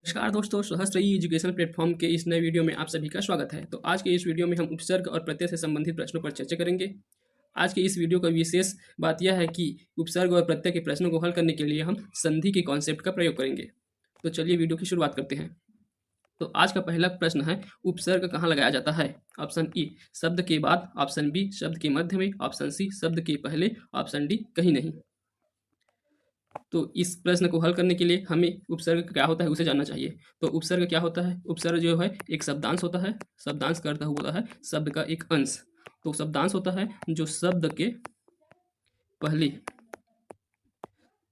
नमस्कार दोस्तों, सहस्त्रई education platform के इस नए वीडियो में आप सभी का स्वागत है। तो आज के इस वीडियो में हम उपसर्ग और प्रत्यय से संबंधित प्रश्नों पर चर्चा करेंगे। आज के इस वीडियो का विशेष बात यह है कि उपसर्ग और प्रत्यय के प्रश्नों को हल करने के लिए हम संधि के कॉन्सेप्ट का प्रयोग करेंगे। तो चलिए वीडियो की शुरुआत करते हैं। तो आज का पहला प्रश्न है, उपसर्ग कहाँ लगाया जाता है? ऑप्शन ई शब्द के बाद, ऑप्शन बी शब्द के मध्य में, ऑप्शन सी शब्द के पहले, ऑप्शन डी कहीं नहीं। तो इस प्रश्न को हल करने के लिए हमें उपसर्ग क्या होता है उसे जानना चाहिए। तो उपसर्ग क्या होता है? उपसर्ग जो है एक शब्दांश होता है। शब्दांश का अर्थ होता है शब्द का एक अंश। तो शब्दांश होता है जो पहले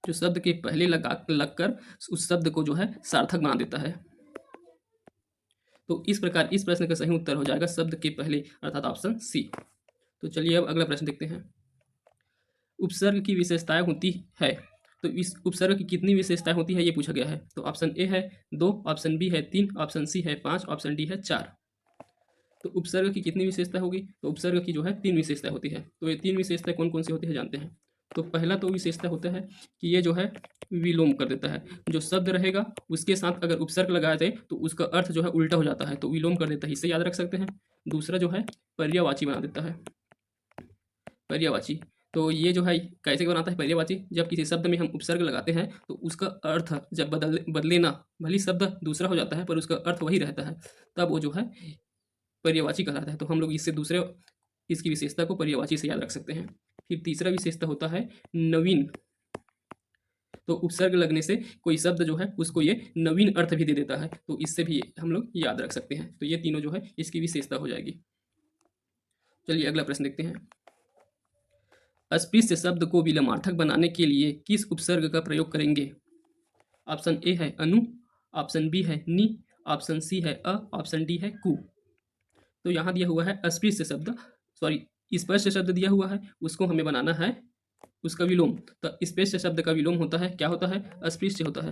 शब्द के पहले लगकर उस शब्द को जो है सार्थक बना देता है। तो इस प्रकार इस प्रश्न का सही उत्तर हो जाएगा शब्द के पहले, अर्थात ऑप्शन सी। तो चलिए अब अगला प्रश्न देखते हैं। उपसर्ग की विशेषताएं होती है। तो इस उपसर्ग की कितनी विशेषताएं होती है ये पूछा गया है। तो ऑप्शन ए है 2, ऑप्शन बी है 3, ऑप्शन सी है 5, ऑप्शन डी है 4। तो उपसर्ग की कितनी विशेषता होगी? तो उपसर्ग की जो है 3 विशेषता होती है। तो ये 3 विशेषताएं कौन कौन सी होती है जानते हैं। तो पहला तो विशेषता होता है कि ये जो है विलोम कर देता है। जो शब्द रहेगा उसके साथ अगर उपसर्ग लगाया जाए तो उसका अर्थ जो है उल्टा हो जाता है, तो विलोम कर देता है, इसे याद रख सकते हैं। दूसरा जो है पर्यायवाची बना देता है। पर्यायवाची, तो ये जो है कैसे बनाता है पर्यायवाची? जब किसी शब्द में हम उपसर्ग लगाते हैं तो उसका अर्थ जब बदले ना, भले शब्द दूसरा हो जाता है पर उसका अर्थ वही रहता है, तब वो जो है पर्यायवाची कहलाता है। तो हम लोग इससे दूसरे इसकी विशेषता को पर्यायवाची से याद रख सकते हैं। फिर तीसरा विशेषता होता है नवीन। तो उपसर्ग लगने से कोई शब्द जो है उसको ये नवीन अर्थ भी दे देता है, तो इससे भी हम लोग याद रख सकते हैं। तो ये तीनों जो है इसकी विशेषता हो जाएगी। चलिए अगला प्रश्न देखते हैं। अस्पृश्य शब्द को विलोमार्थक बनाने के लिए किस उपसर्ग का प्रयोग करेंगे? ऑप्शन ए है अनु, ऑप्शन बी है नी, ऑप्शन सी है अ, ऑप्शन डी है कु। तो यहाँ दिया हुआ है अस्पृश्य शब्द, सॉरी स्पष्ट शब्द दिया हुआ है, उसको हमें बनाना है उसका विलोम। तो स्पष्ट शब्द का विलोम होता है, क्या होता है? अस्पृश्य होता है।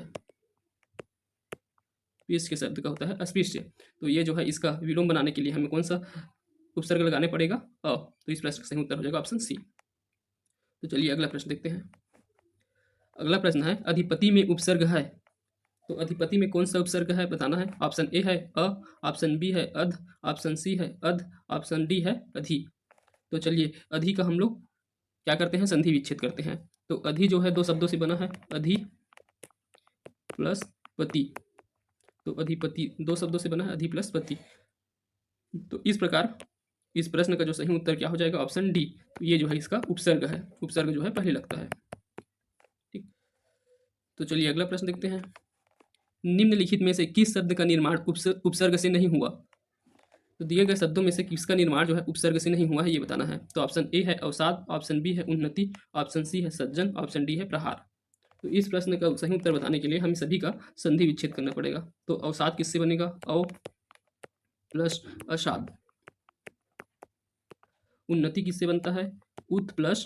स्पृश्य शब्द का होता है अस्पृश्य। तो ये जो है इसका विलोम बनाने के लिए हमें कौन सा उपसर्ग लगाने पड़ेगा? अ। तो इस प्रश्न का सही उत्तर हो जाएगा ऑप्शन सी। तो चलिए अगला प्रश्न देखते हैं। अगला प्रश्न है, अधिपति में उपसर्ग है। तो अधिपति में कौन सा उपसर्ग है बताना है। ऑप्शन ए है अ, ऑप्शन बी है अध, ऑप्शन सी है अध, ऑप्शन डी है अधि। तो चलिए अधि का हम लोग क्या करते हैं, संधि विच्छेद करते हैं। तो अधि जो है दो शब्दों से बना है, अधि प्लस पति। तो अधिपति दो शब्दों से बना है, अधि प्लस पति। तो इस प्रकार इस प्रश्न का जो सही उत्तर क्या हो जाएगा? Option D. तो ये जो है इसका उपसर्ग है, उपसर्ग जो है पहले लगता है। ठीक, तो चलिए अगला प्रश्न देखते हैं। निम्नलिखित में से किस शब्द का निर्माण उपसर्ग से नहीं हुआ? तो दिए गए शब्दों में से किसका निर्माण जो है उपसर्ग से नहीं हुआ है ये बताना है। तो ऑप्शन ए है अवसाद, ऑप्शन बी है उन्नति, ऑप्शन सी है सज्जन, ऑप्शन डी है प्रहार। तो इस प्रश्न का सही उत्तर बताने के लिए हमें सभी का संधि विच्छेद करना पड़ेगा। तो अवसाद किससे बनेगा? अव प्लस असाद। उन्नति किससे बनता है? उत प्लस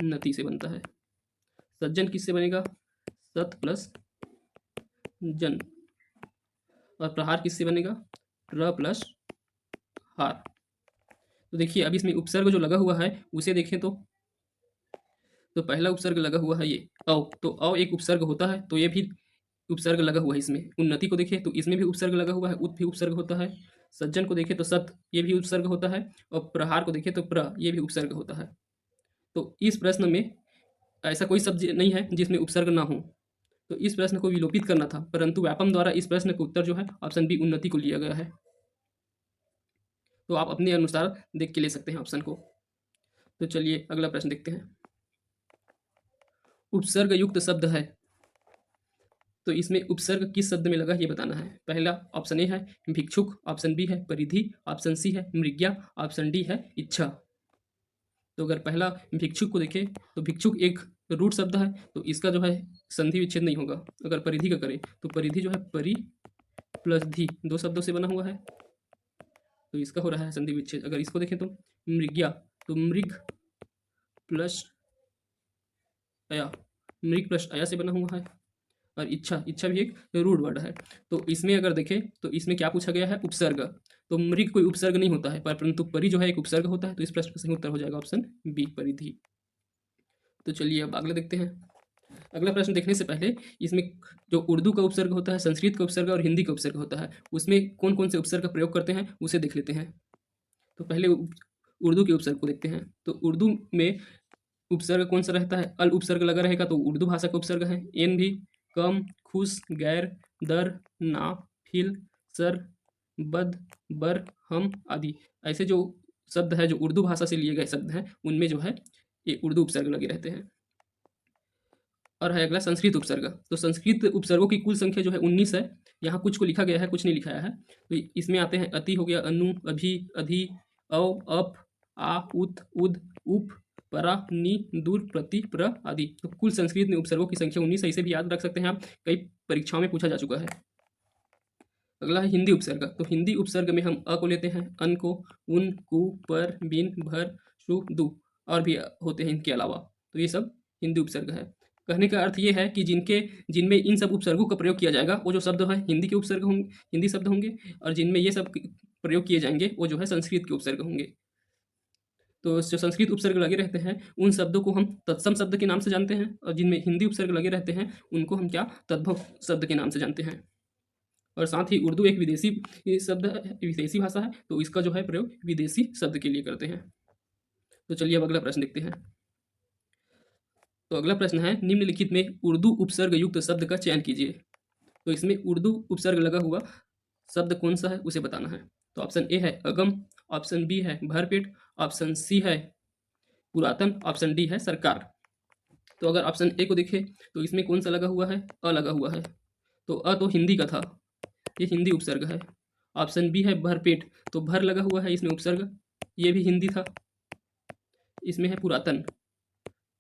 नति से बनता है। सज्जन किससे बनेगा? सत प्लस जन। और प्रहार किससे बनेगा? र प्लस हार। तो देखिए अब इसमें उपसर्ग जो लगा हुआ है उसे देखें तो पहला उपसर्ग लगा हुआ है ये अव। तो अव एक उपसर्ग होता है, तो ये भी उपसर्ग लगा हुआ है इसमें। उन्नति को देखें तो इसमें भी उपसर्ग लगा हुआ है, उत भी उपसर्ग होता है। सज्जन को देखें तो सत, ये भी उपसर्ग होता है। और प्रहार को देखें तो प्र, ये भी उपसर्ग होता है। तो इस प्रश्न में ऐसा कोई शब्द नहीं है जिसमें उपसर्ग ना हो। तो इस प्रश्न को विलोपित करना था, परंतु व्यापम द्वारा इस प्रश्न का उत्तर जो है ऑप्शन बी उन्नति को लिया गया है। तो आप अपने अनुसार देख के ले सकते हैं ऑप्शन को। तो चलिए अगला प्रश्न देखते हैं। उपसर्ग युक्त शब्द है, तो इसमें उपसर्ग किस शब्द में लगा ये बताना है। पहला ऑप्शन ए है भिक्षुक, ऑप्शन बी है परिधि, ऑप्शन सी है मृग्या, ऑप्शन डी है इच्छा। तो अगर पहला भिक्षुक को देखें तो भिक्षुक एक रूट शब्द है, तो इसका जो है संधि विच्छेद नहीं होगा। अगर परिधि का करें तो परिधि जो है परि प्लस धी, दो शब्दों से बना हुआ है, तो इसका हो रहा है संधि विच्छेद। अगर इसको देखें तो मृग्या, तो मृग प्लस अया, मृग प्लस अया से बना हुआ है। और इच्छा, इच्छा भी एक रूट वर्ड है। तो इसमें अगर देखें तो इसमें क्या पूछा गया है? उपसर्ग। तो मृग कोई उपसर्ग नहीं होता है, परंतु परि जो है एक उपसर्ग होता है। तो इस प्रश्न का सही उत्तर हो जाएगा ऑप्शन बी परिधि। तो चलिए अब अगले देखते हैं। अगला प्रश्न देखने से पहले इसमें जो उर्दू का उपसर्ग होता है, संस्कृत का उपसर्ग और हिंदी का उपसर्ग होता है, उसमें कौन कौन से उपसर्ग का प्रयोग करते हैं उसे देख लेते हैं। तो पहले उर्दू के उपसर्ग को देखते हैं। तो उर्दू में उपसर्ग कौन सा रहता है? अल उपसर्ग लगा रहेगा तो उर्दू भाषा का उपसर्ग है। एन भी, कम, खुश, गैर, दर, ना, फिल, सर, बद, बर, हम आदि ऐसे जो शब्द है जो उर्दू भाषा से लिए गए शब्द हैं उनमें जो है ये उर्दू उपसर्ग लगे रहते हैं। और है अगला संस्कृत उपसर्ग। तो संस्कृत उपसर्गों की कुल संख्या जो है 19 है। यहाँ कुछ को लिखा गया है, कुछ नहीं लिखाया है। तो इसमें आते हैं अति हो गया, अनु, अभि, अधि, अव, अप, आ, उत, उद, उप, परा, नी, दूर, प्रति, प्र आदि। तो कुल संस्कृत में उपसर्गों की संख्या 19 है। इसे भी याद रख सकते हैं आप, कई परीक्षाओं में पूछा जा चुका है। अगला है हिंदी उपसर्ग। तो हिंदी उपसर्ग में हम अ को लेते हैं, अन को, उन, कु, पर, बिन, भर, शु, दु और भी होते हैं इनके अलावा। तो ये सब हिंदी उपसर्ग है। कहने का अर्थ ये है कि जिनमें इन सब उपसर्गों का प्रयोग किया जाएगा वो जो शब्द है हिंदी के उपसर्ग होंगे, हिंदी शब्द होंगे, और जिनमें ये सब प्रयोग किए जाएंगे वो जो है संस्कृत के उपसर्ग होंगे। तो जो संस्कृत उपसर्ग लगे रहते हैं उन शब्दों को हम तत्सम शब्द के नाम से जानते हैं, और जिनमें हिंदी उपसर्ग लगे रहते हैं उनको हम क्या, तद्भव शब्द के नाम से जानते हैं। और साथ ही उर्दू एक विदेशी शब्द है, विदेशी भाषा है, तो इसका जो है प्रयोग विदेशी शब्द के लिए करते हैं। तो चलिए अब अगला प्रश्न देखते हैं। तो अगला प्रश्न है, निम्नलिखित में उर्दू उपसर्ग युक्त शब्द का चयन कीजिए। तो इसमें उर्दू उपसर्ग लगा हुआ शब्द कौन सा है उसे बताना है। तो ऑप्शन ए है अगम, ऑप्शन बी है भरपेट, ऑप्शन सी है पुरातन, ऑप्शन डी है सरकार। तो अगर ऑप्शन ए को देखें तो इसमें कौन सा लगा हुआ है, अ लगा हुआ है। तो अ तो हिंदी का था, ये हिंदी उपसर्ग है। ऑप्शन बी है भरपेट, तो भर लगा हुआ है इसमें उपसर्ग, ये भी हिंदी था। इसमें है पुरातन,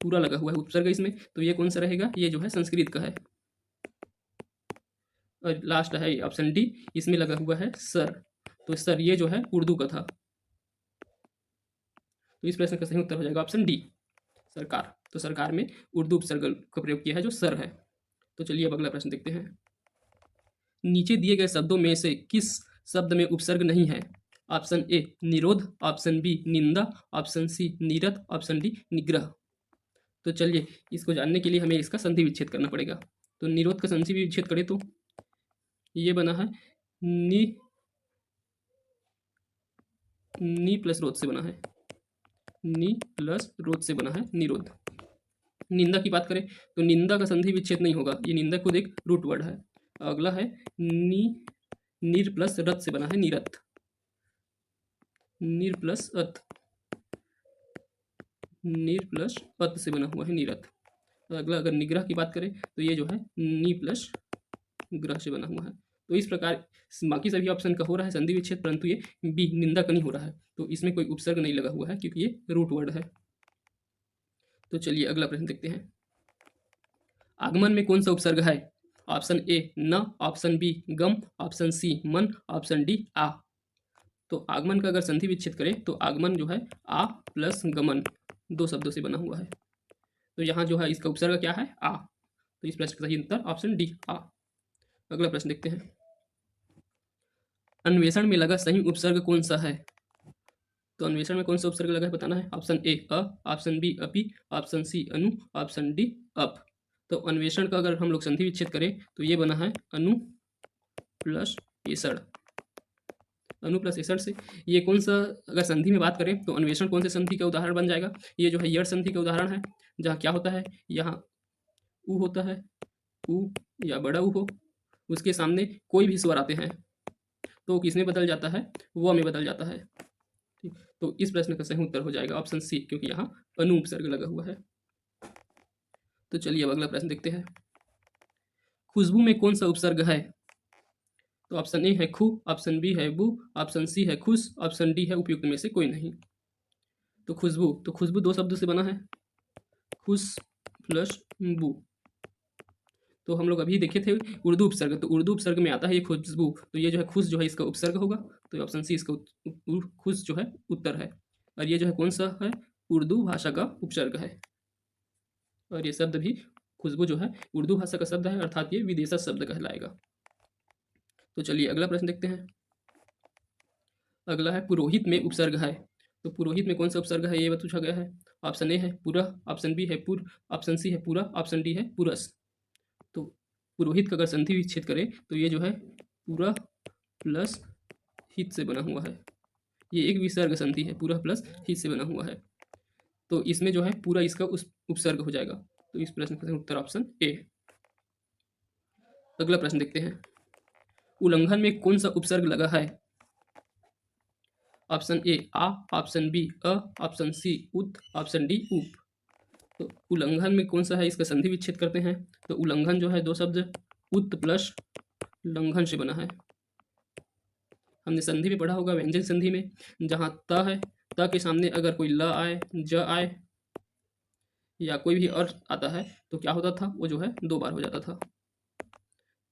पूरा लगा हुआ है उपसर्ग इसमें, तो ये कौन सा रहेगा, ये जो है संस्कृत का है। और लास्ट है ऑप्शन डी, इसमें लगा हुआ है सर, तो सर ये जो है उर्दू का था। तो इस प्रश्न का सही उत्तर हो जाएगा ऑप्शन डी, सरकार। तो सरकार में उर्दू उपसर्ग का प्रयोग किया है जो सर है। तो चलिए अब अगला प्रश्न देखते हैं। नीचे दिए गए शब्दों में से किस शब्द में उपसर्ग नहीं है? ऑप्शन ए निरोध, ऑप्शन बी निंदा, option C Neerad, option D निग्रह। तो चलिए इसको जानने के लिए हमें इसका संधि विच्छेद करना पड़ेगा। तो निरोध का संधि विच्छेद करें तो ये बना है नी प्लस रोध से बना है, नी प्लस रोध से बना है निरोध। निंदा की बात करें तो निंदा का संधि विच्छेद नहीं होगा, ये निंदा खुद एक रूट वर्ड है। अगला है नीर प्लस रथ से बना है नीरथ, नीर प्लस अत, नीर प्लस अत से बना हुआ है नीरथ। अगला अगर निग्रह की बात करें तो ये जो है नी प्लस ग्रह से बना हुआ है। तो इस प्रकार बाकी सभी ऑप्शन का हो रहा है संधि विच्छेद, परंतु ये बी निंदा का नहीं हो रहा है, तो इसमें कोई उपसर्ग नहीं लगा हुआ है क्योंकि ये रूट वर्ड है। तो चलिए अगला प्रश्न देखते हैं। आगमन में कौन सा उपसर्ग है? ऑप्शन ए न, ऑप्शन बी गम, ऑप्शन सी मन, ऑप्शन डी आ। तो आगमन का अगर संधि विच्छेद करें तो आगमन जो है आ प्लस गमन, दो शब्दों से बना हुआ है। तो यहाँ जो है इसका उपसर्ग क्या है, आ। तो इस प्रश्न का सही उत्तर ऑप्शन डी आ। अगला प्रश्न देखते हैं। अन्वेषण में लगा सही उपसर्ग कौन सा है? तो अन्वेषण में कौन सा उपसर्ग लगा है बताना है। ऑप्शन ए अ, ऑप्शन बी अपि, ऑप्शन सी अनु, ऑप्शन डी अप। तो अन्वेषण का अगर हम लोग संधि विच्छेद करें तो ये बना है अनु प्लस एषण। अनु प्लस एषण से ये कौन सा, अगर संधि में बात करें तो अन्वेषण कौन से संधि का उदाहरण बन जाएगा, ये जो है यड़ संधि का उदाहरण है, जहाँ क्या होता है, यहाँ उ होता है, उ या बड़ा उ हो, उसके सामने कोई भी स्वर आते हैं तो किसमें बदल जाता है, व में बदल जाता है। ठीक, तो इस प्रश्न का सही उत्तर हो जाएगा ऑप्शन सी, क्योंकि यहाँ अनु उपसर्ग लगा हुआ है। तो चलिए अब अगला प्रश्न देखते हैं। खुशबू में कौन सा उपसर्ग है? तो ऑप्शन ए है खु, ऑप्शन बी है बू, ऑप्शन सी है खुश, ऑप्शन डी है उपयुक्त में से कोई नहीं। तो खुशबू दो शब्दों से बना है, खुश प्लस बू। तो हम लोग अभी देखे थे उर्दू उपसर्ग, तो उर्दू उपसर्ग में आता है ये खुशबू, तो ये जो है खुश जो है इसका उपसर्ग होगा, तो ऑप्शन सी इसका खुश जो है उत्तर है। और ये जो है कौन सा है, उर्दू भाषा का उपसर्ग है। और ये शब्द भी खुशबू जो है उर्दू भाषा का शब्द है, अर्थात ये विदेशज शब्द कहलाएगा। तो चलिए अगला प्रश्न देखते हैं। अगला है पुरोहित में उपसर्ग है। तो पुरोहित में कौन सा उपसर्ग है ये पूछा गया है। ऑप्शन ए है पुरः, ऑप्शन बी है पूर्व, ऑप्शन सी है पूरा, ऑप्शन डी है पुरस। तो पुरोहित का अगर संधि विच्छेद करें तो ये जो है पूरा प्लस हित से बना हुआ है। ये एक विसर्ग संधि है, पूरा प्लस हित से बना हुआ है। तो इसमें जो है पूरा इसका उस उपसर्ग हो जाएगा। तो इस प्रश्न का उत्तर ऑप्शन ए है। अगला प्रश्न देखते हैं। उल्लंघन में कौन सा उपसर्ग लगा है। ऑप्शन ए आ, ऑप्शन बी अ, ऑप्शन सी उत, ऑप्शन डी उप। तो उल्लंघन में कौन सा है, इसका संधि विच्छेद करते हैं। तो उल्लंघन जो है दो शब्द उत प्लस लंघन से बना है। हमने संधि में पढ़ा होगा व्यंजन संधि में, जहाँ त है, त के सामने अगर कोई ल आए, ज आए या कोई भी अर्थ आता है तो क्या होता था, वो जो है दो बार हो जाता था।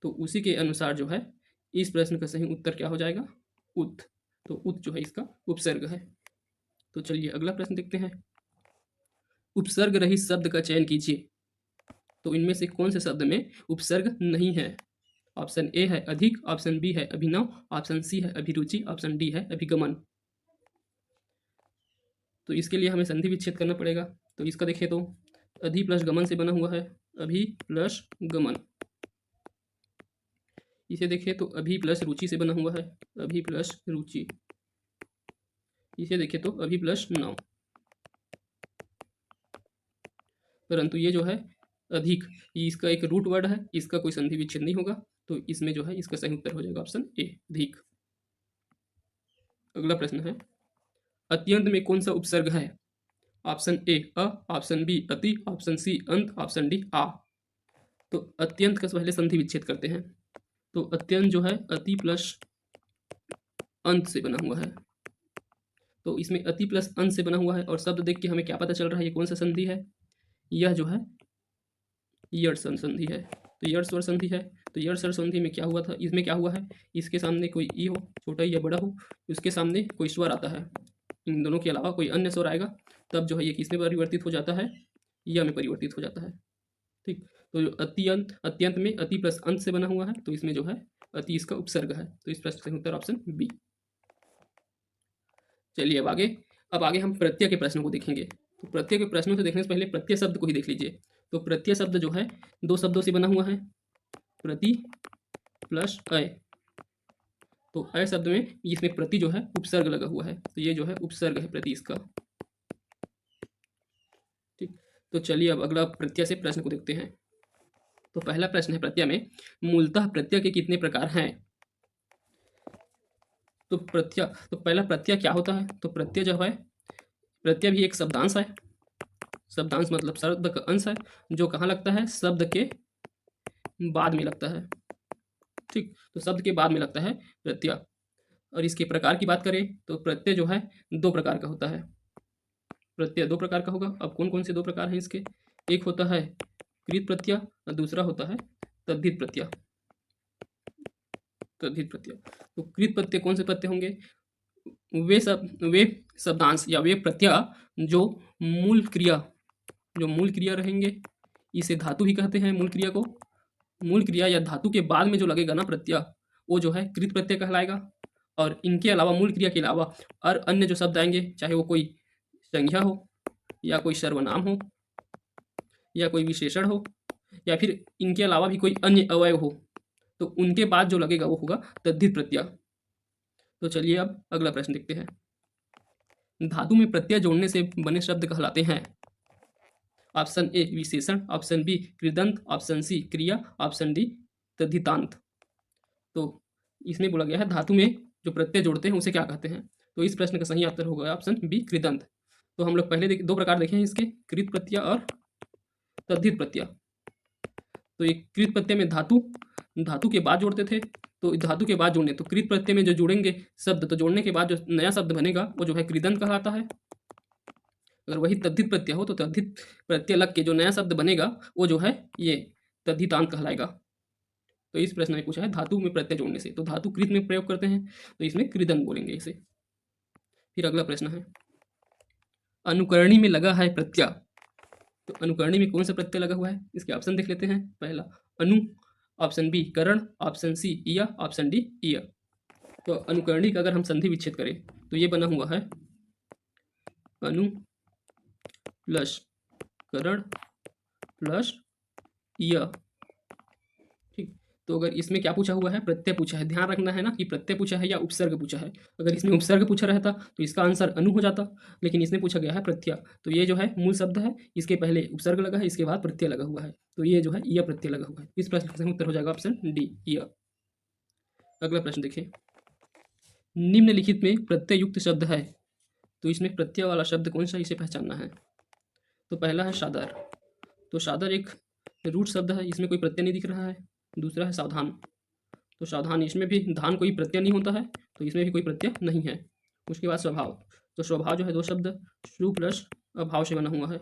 तो उसी के अनुसार जो है इस प्रश्न का सही उत्तर क्या हो जाएगा, उत। तो उत जो है इसका उपसर्ग है। तो चलिए अगला प्रश्न देखते हैं। उपसर्ग रहित शब्द का चयन कीजिए। तो इनमें से कौन से शब्द में उपसर्ग नहीं है। ऑप्शन ए है अधिक, ऑप्शन बी है अभिनव, ऑप्शन सी है अभिरुचि, ऑप्शन डी है अभिगमन। तो इसके लिए हमें संधि विच्छेद करना पड़ेगा। तो इसका देखिए तो अधि प्लस गमन से बना हुआ है, अभि प्लस गमन। इसे देखिए तो अभि प्लस रुचि से बना हुआ है, अभि प्लस रुचि। इसे देखिए तो अभि प्लस नव। परंतु ये जो है अधिक, ये इसका एक रूट वर्ड है, इसका कोई संधि विच्छेद नहीं होगा। तो इसमें जो है इसका सही उत्तर हो जाएगा ऑप्शन ए अधिक। अगला प्रश्न है अत्यंत में कौन सा उपसर्ग है। ऑप्शन ए अ, ऑप्शन बी अति, ऑप्शन सी अंत, ऑप्शन डी आ। तो अत्यंत का पहले संधि विच्छेद करते हैं। तो अत्यंत जो है अति प्लस अंत से बना हुआ है। तो इसमें अति प्लस अंत से बना हुआ है और शब्द देख के हमें क्या पता चल रहा है ये कौन सा संधि है। यह जो है यड़ स्वर संधि है। तो यड़ स्वर संधि है। तो यड़ स्वर संधि में क्या हुआ था, इसमें क्या हुआ है, इसके सामने कोई ई हो, छोटा या बड़ा हो, उसके सामने कोई स्वर आता है, इन दोनों के अलावा कोई अन्य स्वर आएगा, तब जो है ये किसमें परिवर्तित हो जाता है, या में परिवर्तित हो जाता है। ठीक। तो जो अत्यंत, अत्यंत में अति प्लस अंत से बना हुआ है, तो इसमें जो है अति इसका उपसर्ग है। तो इस प्रश्न का उत्तर ऑप्शन बी। चलिए अब आगे हम प्रत्यय के प्रश्नों को देखेंगे। तो प्रत्यय के प्रश्नों से देखने से पहले प्रत्यय शब्द को ही देख लीजिए। तो प्रत्यय शब्द जो है दो शब्दों से बना हुआ है, प्रति प्लस अय। तो अय शब्द में इसमें प्रति जो है उपसर्ग लगा हुआ है, तो ये जो है उपसर्ग है प्रति इसका। ठीक। तो चलिए अब अगला प्रत्यय से प्रश्न को देखते हैं। तो पहला प्रश्न है प्रत्यय में, मूलतः प्रत्यय के कितने प्रकार हैं। तो पहला प्रत्यय क्या होता है। तो प्रत्यय जो है, प्रत्यय भी एक शब्दांश है। शब्दांश मतलब शब्द का अंश है, जो कहाँ लगता है, शब्द के बाद में लगता है। ठीक। तो शब्द के बाद में लगता है प्रत्यय। और इसके प्रकार की बात करें तो प्रत्यय जो है दो प्रकार का होता है। प्रत्यय दो प्रकार का होगा। अब कौन कौन से दो प्रकार हैं इसके, एक होता है कृत प्रत्यय और दूसरा होता है तद्धित प्रत्यय। तद्धित प्रत्यय। तो कृत प्रत्यय कौन से प्रत्यय होंगे, वे शब्दांश या वे प्रत्यय जो मूल क्रिया रहेंगे, इसे धातु भी कहते हैं। मूल क्रिया को, मूल क्रिया या धातु के बाद में जो लगेगा ना प्रत्यय, वो जो है कृत प्रत्यय कहलाएगा। और इनके अलावा, मूल क्रिया के अलावा और अन्य जो शब्द आएंगे, चाहे वो कोई संज्ञा हो या कोई सर्वनाम हो या कोई विशेषण हो या फिर इनके अलावा भी कोई अन्य अवयव हो, तो उनके बाद जो लगेगा वो होगा तद्धित प्रत्यय। तो चलिए अब अगला प्रश्न देखते हैं। धातु में प्रत्यय जोड़ने से बने शब्द कहलाते हैं। ऑप्शन ए विशेषण, ऑप्शन बी कृदंत, ऑप्शन सी क्रिया, ऑप्शन डी तद्धितांत। तो इसमें बोला गया है धातु में जो प्रत्यय जोड़ते हैं उसे क्या कहते हैं। तो इस प्रश्न का सही उत्तर होगा ऑप्शन बी कृदंत। तो हम लोग पहले दो प्रकार देखे हैं इसके, कृत प्रत्यय और तद्धित प्रत्यय। तो ये कृत प्रत्यय में धातु के बाद जोड़ते थे। तो धातु के बाद जोड़ने, तो कृत प्रत्यय में जो जोड़ेंगे शब्द, तो जोड़ने के बाद जो नया शब्द बनेगा वो जो है कृदंत कहलाता है। अगर वही तद्धित प्रत्यय हो तो तद्धित प्रत्यय लग के जो नया शब्द बनेगा वो जो है ये तद्धितांत कहलाएगा। तो इस प्रश्न में पूछा है धातु में प्रत्यय जोड़ने से, तो धातु कृत में प्रयोग करते हैं तो इसमें कृदंत बोलेंगे इसे। फिर अगला प्रश्न है अनुकरणी में लगा है प्रत्यय। तो अनुकरणी में कौन सा प्रत्यय लगा हुआ है, इसके ऑप्शन देख लेते हैं। पहला अनु, ऑप्शन बी करण, ऑप्शन सी इया, ऑप्शन डी इय। तो अनुकरणी का अगर हम संधि विच्छेद करें तो ये बना हुआ है अनु प्लस करण प्लस य। ठीक, तो अगर इसमें क्या पूछा हुआ है, प्रत्यय पूछा है, ध्यान रखना है ना कि प्रत्यय पूछा है या उपसर्ग पूछा है। अगर इसमें उपसर्ग पूछा रहता तो इसका आंसर अनु हो जाता, लेकिन इसमें पूछा गया है प्रत्यय। तो ये जो है मूल शब्द है, इसके पहले उपसर्ग लगा है, इसके बाद प्रत्यय लगा हुआ है, तो ये जो है यह प्रत्यय लगा हुआ है। इस प्रश्न का सही उत्तर हो जाएगा ऑप्शन डी यह। अगला प्रश्न देखिए, निम्नलिखित में प्रत्यय युक्त शब्द है, तो इसमें प्रत्यय वाला शब्द कौन सा, इसे पहचानना है। तो पहला है सादर, तो सादर एक रूट शब्द है, इसमें कोई प्रत्यय नहीं दिख रहा है। दूसरा है सावधान, तो सावधान, इसमें भी धान कोई प्रत्यय नहीं होता है, तो इसमें भी कोई प्रत्यय नहीं है। उसके बाद स्वभाव, तो स्वभाव जो है दो शब्द सु प्लस अभाव से बना हुआ है।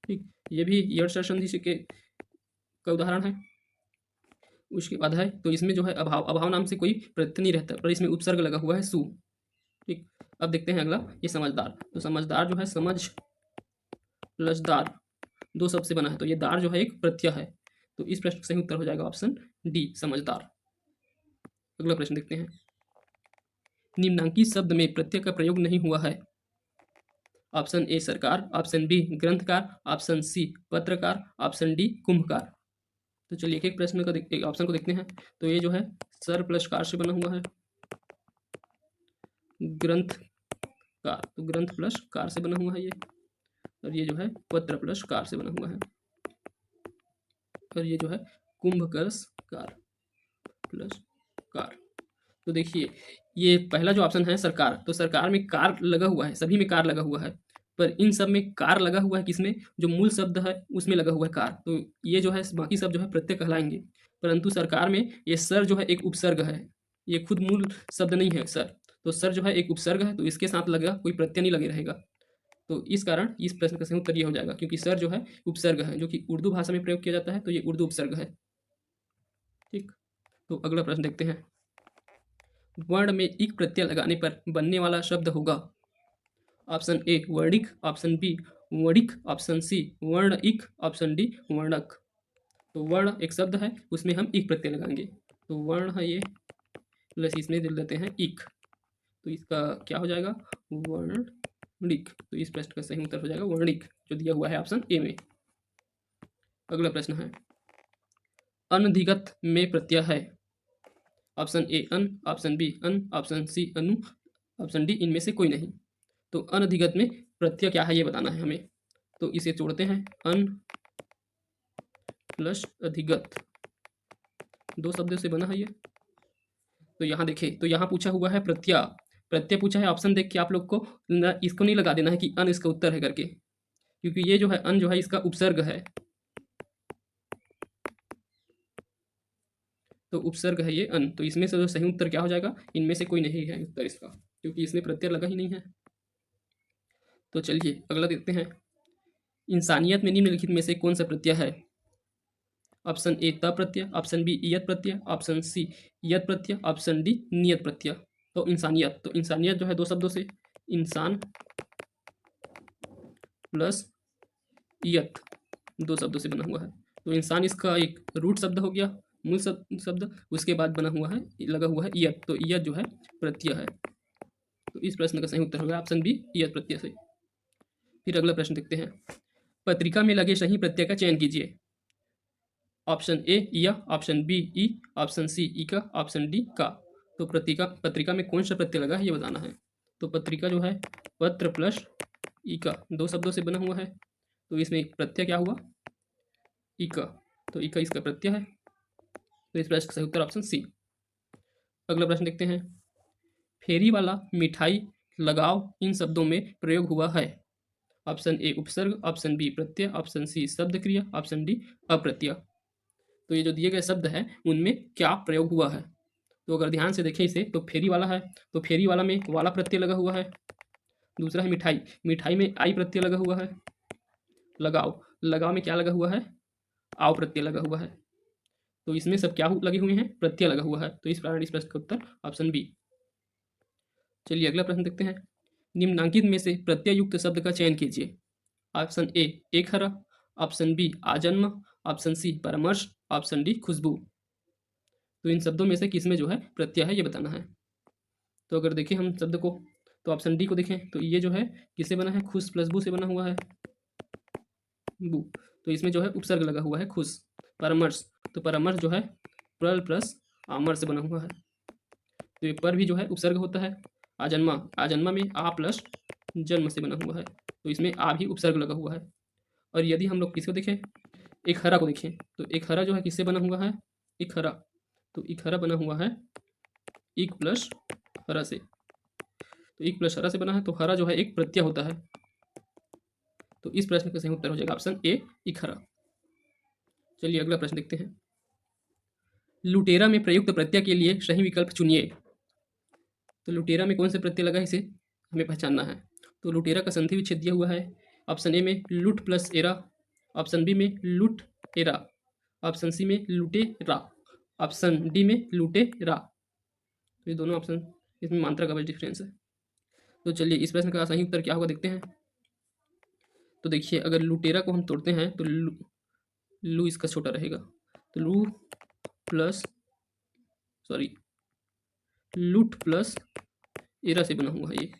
ठीक, ये भी यश संधि के का उदाहरण है। उसके बाद है, तो इसमें जो है अभाव, अभाव नाम से कोई प्रत्यय नहीं रहता, पर इसमें उपसर्ग लगा हुआ है सु। ठीक, अब देखते हैं अगला, ये समझदार, तो समझदार जो है समझ प्लस दार, दो शब्द से बना है, तो ये दार जो है एक प्रत्यय है, तो इस प्रश्न का सही उत्तर हो जाएगा ऑप्शन डी समझदार। अगला प्रश्न देखते हैं, निम्नांकित शब्द में प्रत्यय का प्रयोग नहीं हुआ है। ऑप्शन ए सरकार, ऑप्शन बी ग्रंथकार, ऑप्शन सी पत्रकार, ऑप्शन डी कुंभकार। तो चलिए एक एक प्रश्न का एक ऑप्शन को देखते हैं। तो ये जो है सर प्लस कार से बना हुआ है, ग्रंथकार, तो ग्रंथ प्लस कार से बना हुआ है ये, और ये जो है पत्र प्लस कार से बना हुआ है, और ये जो है कुंभकर्ष कार प्लस कार। तो देखिए ये पहला जो ऑप्शन है सरकार, तो सरकार में कार लगा हुआ है, सभी में कार लगा हुआ है, पर इन सब में कार लगा हुआ है किसमें, जो मूल शब्द है उसमें लगा हुआ है कार, तो ये जो है बाकी सब जो है प्रत्यय कहलाएंगे। परंतु सरकार में ये सर जो है एक उपसर्ग है, ये खुद मूल शब्द नहीं है सर, तो सर जो है एक उपसर्ग है, तो इसके साथ लगा कोई प्रत्यय नहीं लगे रहेगा। तो इस कारण इस प्रश्न का सही उत्तर ये हो जाएगा, क्योंकि सर जो है उपसर्ग है, जो कि उर्दू भाषा में प्रयोग किया जाता है, तो ये उर्दू उपसर्ग है। ठीक, तो अगला प्रश्न देखते हैं, वर्ण में इक प्रत्यय लगाने पर बनने वाला शब्द होगा। ऑप्शन ए वर्णिक, ऑप्शन बी वर्णिक, ऑप्शन सी वर्ण इक, ऑप्शन डी वर्णक। तो वर्ण एक शब्द है, उसमें हम इक प्रत्यय लगाएंगे, तो वर्ण है ये प्लस इसमें दिल देते हैं इक, तो इसका क्या हो जाएगा वर्णिक। तो इस प्रश्न का सही उत्तर हो जाएगा वर्णिक, जो दिया हुआ है ऑप्शन ए में। अगला प्रश्न है, अनधिगत में प्रत्यय है। ऑप्शन ए अन, ऑप्शन बी अन, ऑप्शन सी अनु, ऑप्शन डी इनमें से कोई नहीं। तो अनधिगत में प्रत्यय क्या है ये बताना है हमें, तो इसे जोड़ते हैं, अन प्लस अधिगत, दो शब्दों से बना है ये। तो यहाँ देखिए, तो यहाँ पूछा हुआ है प्रत्यय, प्रत्यय पूछा है, ऑप्शन देख के आप लोग को इसको नहीं लगा देना है कि अन इसका उत्तर है करके, क्योंकि ये जो है अन जो है इसका उपसर्ग है, तो उपसर्ग है ये अन, तो इसमें से जो सही उत्तर क्या हो जाएगा, इनमें से कोई नहीं है उत्तर इसका, क्योंकि इसमें प्रत्यय लगा ही नहीं है। तो चलिए अगला देखते हैं, इंसानियत में निम्नलिखित में से कौन सा प्रत्यय है। ऑप्शन ए त प्रत्यय, ऑप्शन बी इयत प्रत्यय, ऑप्शन सी यत प्रत्यय, ऑप्शन डी नियत प्रत्यय। तो इंसानियत, तो इंसानियत जो है दो शब्दों से, इंसान प्लस इयत, दो शब्दों से बना हुआ है, तो इंसान इसका एक रूट शब्द हो गया, मूल शब्द, उसके बाद बना हुआ है लगा हुआ है इयत, तो इयत जो है प्रत्यय है, तो इस प्रश्न का सही उत्तर होगा ऑप्शन बी इयत प्रत्यय से। फिर अगला प्रश्न देखते हैं, पत्रिका में लगे सही प्रत्यय का चयन कीजिए। ऑप्शन ए या, ऑप्शन बी ई, ऑप्शन सी ई का, ऑप्शन डी का। तो पत्रिका में कौन सा प्रत्यय लगा है ये बताना है। तो पत्रिका जो है पत्र प्लस ई का, दो शब्दों से बना हुआ है, तो इसमें प्रत्यय क्या हुआ ई का, तो ई का इसका प्रत्यय है, तो इस प्रश्न का सही उत्तर ऑप्शन सी। अगला प्रश्न देखते हैं, फेरी वाला, मिठाई, लगाओ इन शब्दों में प्रयोग हुआ है। ऑप्शन ए उपसर्ग, ऑप्शन बी प्रत्यय, ऑप्शन सी शब्द क्रिया, ऑप्शन डी अप्रत्यय। तो ये जो दिए गए शब्द हैं उनमें क्या प्रयोग हुआ है। तो अगर ध्यान से देखें इसे, तो फेरी वाला है, तो फेरी वाला में वाला प्रत्यय लगा हुआ है। दूसरा है मिठाई, मिठाई में आई प्रत्यय लगा हुआ है। लगाओ, लगाओ में क्या लगा हुआ है, आओ प्रत्यय लगा हुआ है। तो इसमें सब क्या लगे हुए हैं, प्रत्यय लगा हुआ है, तो इस कारण इस प्रश्न का उत्तर ऑप्शन बी। चलिए अगला प्रश्न देखते हैं, निम्नांकित में से प्रत्यय युक्त शब्द का चयन कीजिए। ऑप्शन ए एक हरा, ऑप्शन बी आजन्म, ऑप्शन सी परामर्श, ऑप्शन डी खुशबू। तो इन शब्दों में से किसमें जो है प्रत्यय है ये बताना है। तो अगर देखें हम शब्द को, तो ऑप्शन डी को देखें तो ये जो है किससे बना है, खुश प्लस बू से बना हुआ है, बू। तो इसमें जो है उपसर्ग लगा हुआ है खुश। परामर्श, तो परामर्श जो है प्रल प्लस आमर से बना हुआ है, तो ये पर भी जो है उपसर्ग होता है। आजन्मा, आजन्मा में आ प्लस जन्म से बना हुआ है, तो इसमें आ भी उपसर्ग लगा हुआ है। और यदि हम लोग किसको देखें, एक हरा को देखें तो एक हरा जो है किससे बना हुआ है, एक हरा, तो एक हरा बना हुआ है एक प्लस हरा से, तो एक प्लस हरा से बना है, तो हरा जो है एक प्रत्यय होता है। तो इस प्रश्न का सही उत्तर हो जाएगा ऑप्शन ए, एक हरा। चलिए अगला प्रश्न देखते हैं। लुटेरा में प्रयुक्त प्रत्यय के लिए सही विकल्प चुनिए। तो लुटेरा में कौन से प्रत्यय लगा है इसे हमें पहचानना है। तो लुटेरा का संधि विच्छेद दिया हुआ है। ऑप्शन ए में लुट प्लस एरा, ऑप्शन बी में लुट एरा, ऑप्शन सी में लुटे रा, ऑप्शन डी में लुटे रा। तो ये दोनों ऑप्शन, इसमें मात्रा का बस डिफरेंस है। तो चलिए इस प्रश्न का सही उत्तर क्या होगा देखते हैं। तो देखिए अगर लुटेरा को हम तोड़ते हैं तो लू इसका छोटा रहेगा, तो लू प्लस सॉरी लूट प्लस एरा से बना हुआ है ये,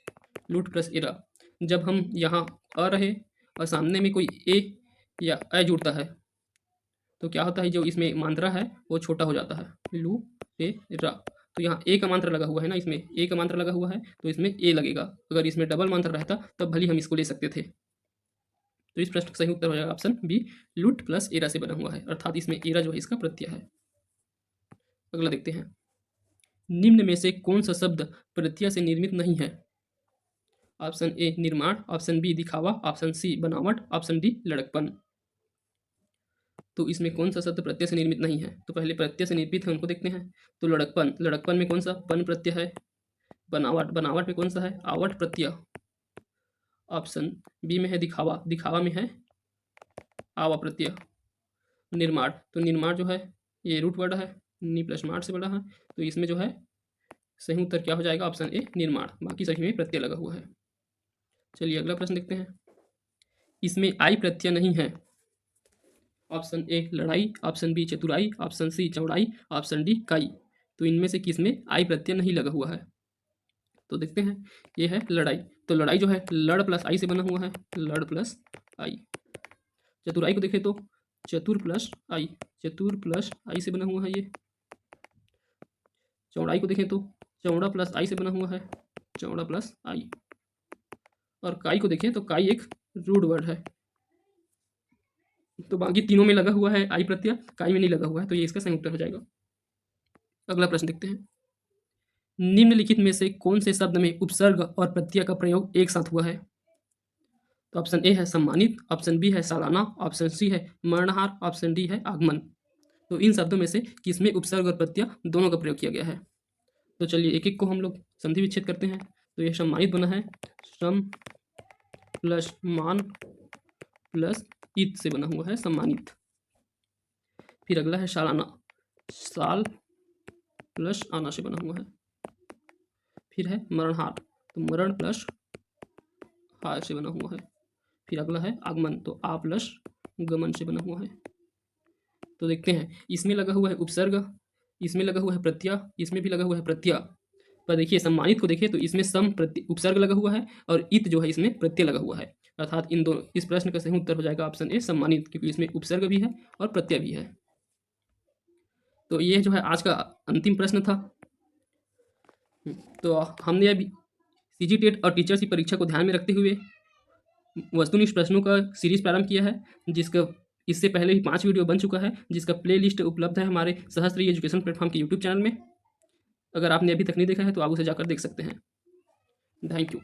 लूट प्लस एरा। जब हम यहाँ अ रहे और सामने में कोई ए या अ जुड़ता है तो क्या होता है, जो इसमें मात्रा है वो छोटा हो जाता है, लू ए रा। तो यहाँ ए का मात्रा लगा हुआ है ना, इसमें ए का मात्रा लगा हुआ है तो इसमें ए लगेगा। अगर इसमें डबल मात्रा रहता तब भले हम इसको ले सकते थे। तो इस प्रश्न का सही उत्तर हो जाएगा ऑप्शन बी, लूट प्लस एरा से बना हुआ है, अर्थात इसमें एरा जो है इसका प्रत्यय है। अगला देखते हैं। निम्न में से कौन सा शब्द प्रत्यय से निर्मित नहीं है। ऑप्शन ए निर्माण, ऑप्शन बी दिखावा, ऑप्शन सी बनावट, ऑप्शन डी लड़कपन। तो इसमें कौन सा शब्द प्रत्यय से निर्मित नहीं है। तो पहले प्रत्यय से निर्मित है उनको देखते हैं। तो लड़कपन, लड़कपन में कौन सा पन प्रत्यय है। बनावट, बनावट में कौन सा है आवट प्रत्यय। ऑप्शन बी में है दिखावा, दिखावा में है आवा प्रत्यय। निर्माण, तो निर्माण जो है ये रूट वर्ड है, नी प्लस मार्ट से बड़ा है, तो इसमें जो है सही उत्तर क्या हो जाएगा ऑप्शन ए निर्माण, बाकी सभी में प्रत्यय लगा हुआ है। चलिए अगला प्रश्न देखते हैं। इसमें आई प्रत्यय नहीं है। ऑप्शन ए लड़ाई, ऑप्शन बी चतुराई, ऑप्शन सी चौड़ाई, ऑप्शन डी काई। तो इनमें से किसमें आई प्रत्यय नहीं लगा हुआ है। तो देखते हैं, ये है लड़ाई, तो लड़ाई जो है लड़ प्लस आई से बना हुआ है, लड़ प्लस आई। चतुराई को देखें तो चतुर प्लस आई, चतुर प्लस आई से बना हुआ है ये। चौड़ाई को देखें तो चौड़ा प्लस आई से बना हुआ है, चौड़ा प्लस आई। और काई को देखें तो काई एक रूड वर्ड है, तो बाकी तीनों में लगा हुआ है आई प्रत्यय, काई में नहीं लगा हुआ है, तो ये इसका सही उत्तर हो जाएगा। अगला प्रश्न देखते हैं। निम्नलिखित में से कौन से शब्द में उपसर्ग और प्रत्यय का प्रयोग एक साथ हुआ है। तो ऑप्शन ए है सम्मानित, ऑप्शन बी है सालाना, ऑप्शन सी है मरणहार, ऑप्शन डी है आगमन। तो इन शब्दों में से किसमें उपसर्ग और प्रत्यय दोनों का प्रयोग किया गया है। तो चलिए एक एक को हम लोग संधि विच्छेद करते हैं। तो ये सम्मानित बना है सम प्लस मान प्लस इत से बना हुआ है सम्मानित। फिर अगला है सालाना, साल प्लस आना से बना हुआ है। फिर है मरणहार, तो मरण प्लस हार से बना हुआ है। फिर अगला है आगमन, तो आ प्लस गमन से बना हुआ है। तो देखते हैं, इसमें लगा हुआ है उपसर्ग, इसमें लगा हुआ है प्रत्यय, इसमें भी लगा हुआ है प्रत्यय। पर देखिए सम्मानित को देखिए तो इसमें सम उपसर्ग लगा हुआ है और इत जो है इसमें प्रत्यय लगा हुआ है, अर्थात इन दोनों, इस प्रश्न का सही उत्तर हो जाएगा ऑप्शन ए सम्मानित, क्योंकि इसमें उपसर्ग भी है और प्रत्यय भी है। तो ये जो है आज का अंतिम प्रश्न था। तो हमने अभी सीजी टेट और टीचर्स की परीक्षा को ध्यान में रखते हुए वस्तुनिष्ठ प्रश्नों का सीरीज प्रारंभ किया है, जिसका इससे पहले ही 5 वीडियो बन चुका है, जिसका प्लेलिस्ट उपलब्ध है हमारे सहस्त्री एजुकेशन प्लेटफॉर्म के यूट्यूब चैनल में। अगर आपने अभी तक नहीं देखा है तो आप उसे जाकर देख सकते हैं। Thank you.